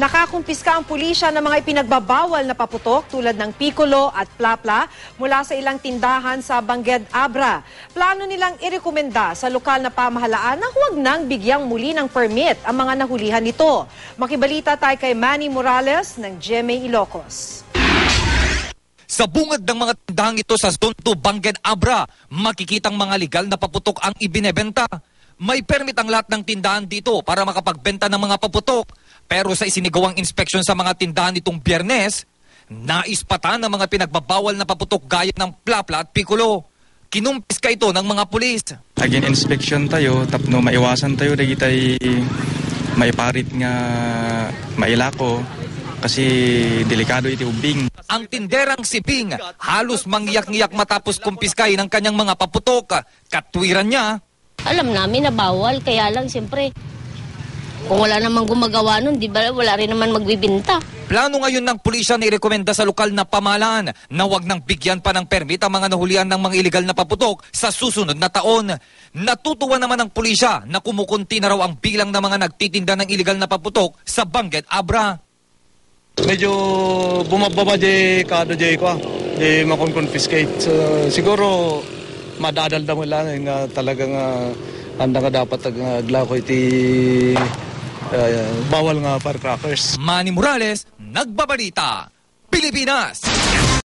Nakakumpiska ang pulisya ng mga ipinagbabawal na paputok tulad ng Piccolo at Plapla mula sa ilang tindahan sa Bangued Abra. Plano nilang irekomenda sa lokal na pamahalaan na huwag nang bigyang muli ng permit ang mga nahulihan nito. Makibalita tayo kay Manny Morales ng GMA Ilocos. Sa bungad ng mga tindahang ito sa Zone 2 Bangued Abra, makikitang mga legal na paputok ang ibinebenta. May permit ang lahat ng tindahan dito para makapagbenta ng mga paputok. Pero sa isinigawang inspeksyon sa mga tindahan nitong Biyernes, naispatan ng mga pinagbabawal na paputok gaya ng Plapla at Piccolo. Kinumpiska ito ng mga pulis. Again, inspection tayo, tapno maiwasan tayo, dagi tayo maiparit nga mailako kasi delikado iti ubing. Ang tinderang si Bing halos mangyak-ngiyak matapos kumpiskay ng kanyang mga paputok. Katwiran niya, alam namin na bawal, kaya lang siyempre kung wala namang gumagawa nun, di ba wala rin naman magbibinta. Plano ngayon ng pulisya na irekomenda sa lokal na pamahalaan na huwag nang bigyan pa ng permit ang mga nahulihan ng mga iligal na paputok sa susunod na taon. Natutuwa naman ang pulisya na kumukunti na raw ang bilang ng mga nagtitinda ng iligal na paputok sa Bangued Abra. Medyo bumababa di kado di ko, di makon-confiscate. So, siguro madadalda mo lang nga talagang handa nga dapat aglako iti bawal nga firecrackers. Manny Morales, Nagbabalita, Pilipinas.